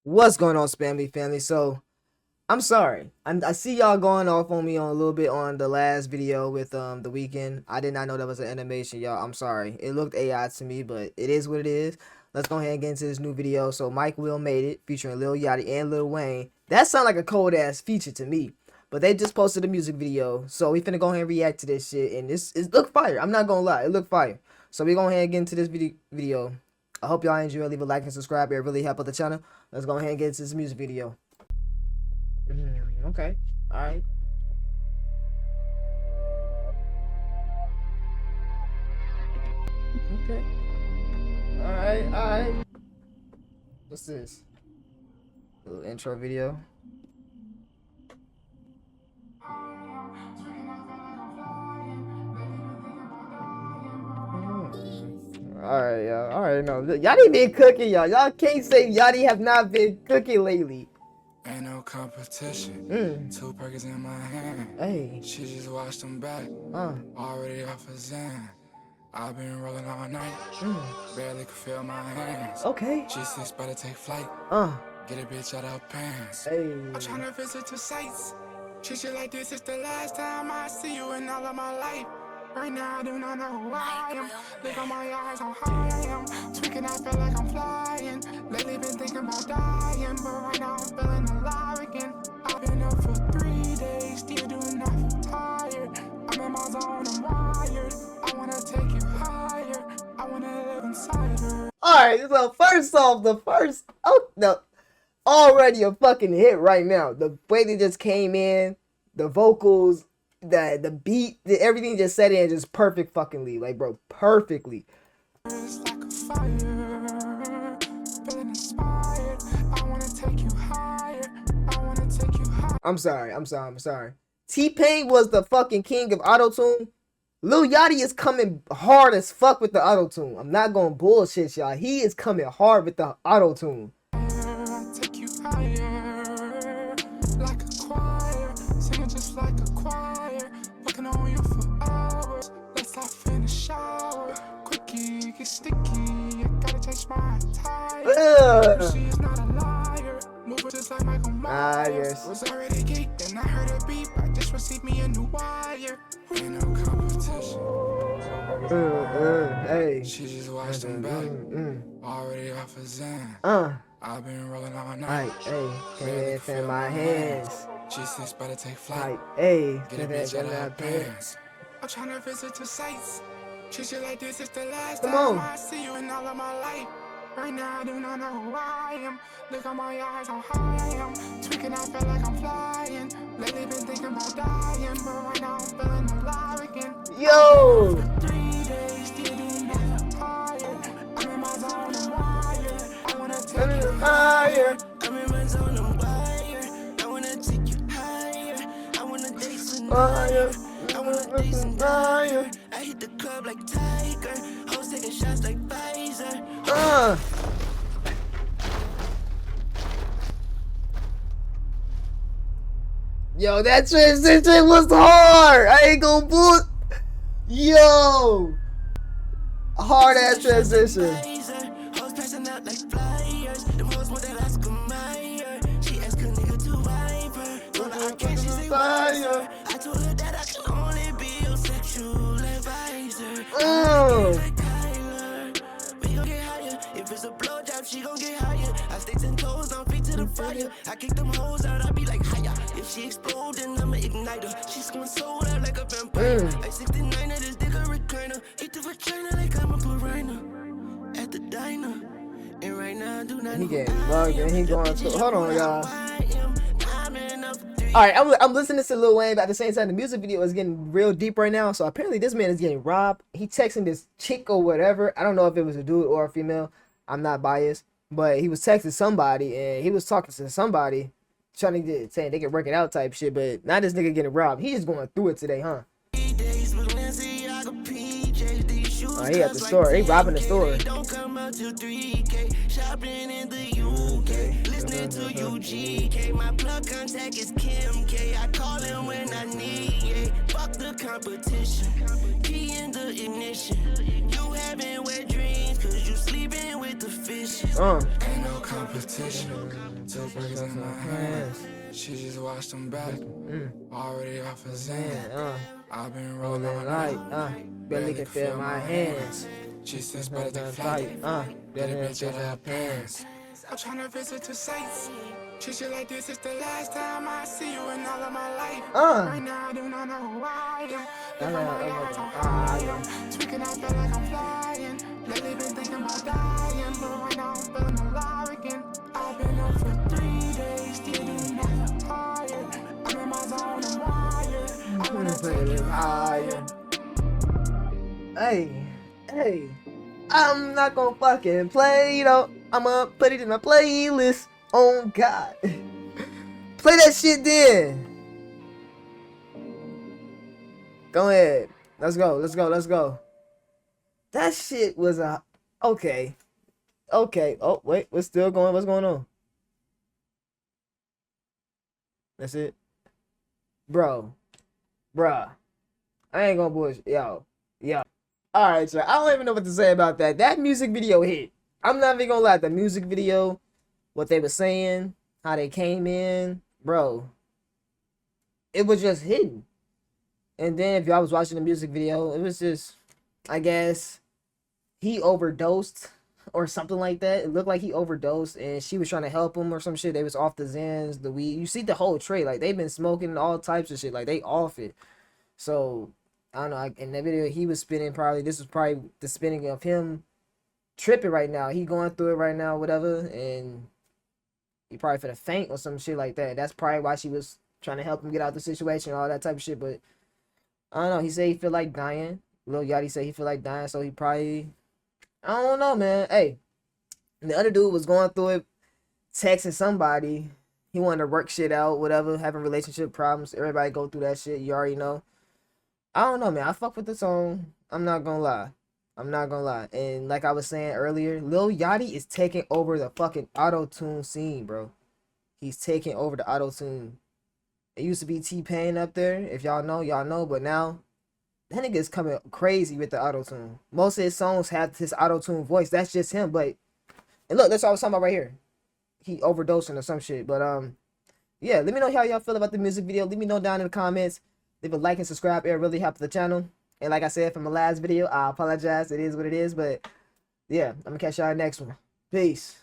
What's going on, Spammy family? So, I'm sorry. I see y'all going off on me on a little bit on the last video with the weekend. I did not know that was an animation, y'all. I'm sorry. It looked AI to me, but it is what it is. Let's go ahead and get into this new video. So, WiLL made it, featuring Lil Yachty and Lil Wayne. That sounds like a cold ass feature to me. But they just posted a music video, so we finna go ahead and react to this shit. And it look fire. I'm not gonna lie, it look fire. So we go ahead and get into this video. I hope y'all enjoy. Leave a like and subscribe. It really help out the channel. Let's go ahead and get into this music video. Okay. All right. Okay. All right. All right. What's this? A little intro video. Alright, y'all. Alright, no. Yachty been cooking, y'all. Y'all can't say Yachty have not been cooking lately. Ain't no competition. 2 burgers in my hand. Hey. She just washed them back. Already off a Zan. I've been rolling all night. Barely could feel my hands. Okay. She says better take flight. Get a bitch out of pants. Hey. I'm tryna visit your sites. Treat you like this is the last time I see you in all of my life. Right now I do not know who I am. Look on my eyes, how high I am. Tweaking, I feel like I'm flying. Lately been thinking about dying, but right now I'm feeling alive again. I've been up for 3 days, still doing not feel tired. I'm in my zone, I'm wired. I wanna take you higher. I wanna live inside her. Alright, so first off, already a fucking hit right now. The way they just came in, the vocals, the beat, everything just set in just perfect fuckingly, like, bro, perfectly. It's like a fire, feeling inspired. I wanna take you higher. I wanna take you higher. I'm sorry. T-Pain was the fucking king of auto-tune. Lil Yachty is coming hard as fuck with the auto-tune. I'm not gonna bullshit y'all. He is coming hard with the auto-tune. Take you higher, like a choir, singing just like a choir, working on you for hours. Let's off in the shower, quickie, get sticky. I gotta change my attire. She is not a liar, moving just like Michael Myers. Was already geeked and I heard a beep. I just received me a new wire. Ain't no competition. Hey. She just washed them back. Already off a Zan. I've been rolling all night. Hey, can't feel my hands. She says better take flight. Hey, get a bitch out of her pants. I'm tryna visit your sites. Treat you like this is the last time I see you in all of my life. Right now I do not know who I am. Look on my eyes, how high I am. Tweaking, I feel like I'm flying. Lately been thinking about dying, but right now I'm feeling alive again. Yo! For 3 days, still doing nothing tired. I'm in my zone, I'm wired. I wanna take you higher. I'm in my zone, I'm wired. I wanna take you higher. I wanna date some higher. I wanna date some higher. I hit the club like Tiger. Hoes taking shots like Pfizer. Yo, that transition was hard. I ain't gonna bull. Yo, hard ass transition. Hoes passing out like flyers. Them hoes want that Oscar Mayer. She asked a nigga to wipe her. Told her I can't, she say fire. I told her that I can only be your sexual advisor. We gon' get higher. If it's a blowjob, she gon' get higher. I stay 10 toes, I'm feet to the fire. I kick them hoes out, I be like higher. If she explode, then I'ma ignite her. She's going sold out like a vampire. Like 69 of this dick a recliner. Hit the vagina like I'm a piranha. At the diner. And right now I do not. He getting bugged and he going to. Hold on, y'all. Alright, I'm listening to Lil Wayne, but at the same time, the music video is getting real deep right now. So apparently this man is getting robbed. He texting this chick or whatever. I don't know if it was a dude or a female. I'm not biased. But he was texting somebody and he was talking to somebody, trying to get, saying they can work it out type shit. But now this nigga getting robbed. He is going through it today, huh? Oh, he at the store. He robbing the store. Shopping in the UK, listening to UGK. My plug contact is Kim K. I call him when I need. Fuck the competition. Key in the ignition. You having wet dreams, cause you sleeping with the fishes. Ain't no competition. Two birds in my hands. She just watched them back. Already off a Zan. I've been rolling like, barely can feel my hands. She says better than flight. Better bitch out of her pants. I'm tryna visit the sights. Treat you like this is the last time I see you in all of my life. Right now I do not know who I am. Live on my eyes on high. Tweaking, I feel like I'm flying. Lately been thinking about dying, but right now I'm feeling alive again. I've been up for 3 days, still doing nothing tired. I'm in my zone, I'm wired. I wanna take it higher. Hey, I'm not gonna fucking play though. I'ma put it in my playlist. Oh God. Play that shit then. Go ahead. Let's go. That shit was a okay. Oh wait, what's still going? What's going on? That's it, bruh. I ain't gonna bullshit, yo. All right, so I don't even know what to say about that. That music video hit. I'm not even gonna lie. The music video, what they were saying, how they came in, bro. It was just hidden. And then if y'all was watching the music video, it was just, I guess, he overdosed or something like that. It looked like he overdosed and she was trying to help him or some shit. They was off the Zans, the weed. You see the whole tray. Like, they've been smoking all types of shit. Like, they off it. So, I don't know. In the video, he was spinning probably. This was probably the spinning of him tripping right now. He going through it right now, whatever. And he probably finna faint or some shit like that. That's probably why she was trying to help him get out the situation, all that type of shit. But I don't know. He said he feel like dying. Lil Yachty said he feel like dying, so he probably, I don't know, man. Hey, the other dude was going through it, texting somebody. He wanted to work shit out, whatever, having relationship problems. Everybody go through that shit. You already know. I don't know, man. I fuck with the song. I'm not gonna lie. And like I was saying earlier, Lil Yachty is taking over the fucking auto-tune scene, bro. He's taking over the auto-tune. It used to be T-Pain up there. If y'all know, y'all know. But now, that nigga is coming crazy with the auto-tune. Most of his songs have his auto-tune voice. That's just him. But, and look, that's what I was talking about right here. He overdosing or some shit. But, yeah, let me know how y'all feel about the music video. Let me know down in the comments. Leave a like and subscribe. It really helps the channel. And like I said from my last video, I apologize. It is what it is. But, yeah, I'm going to catch y'all next one. Peace.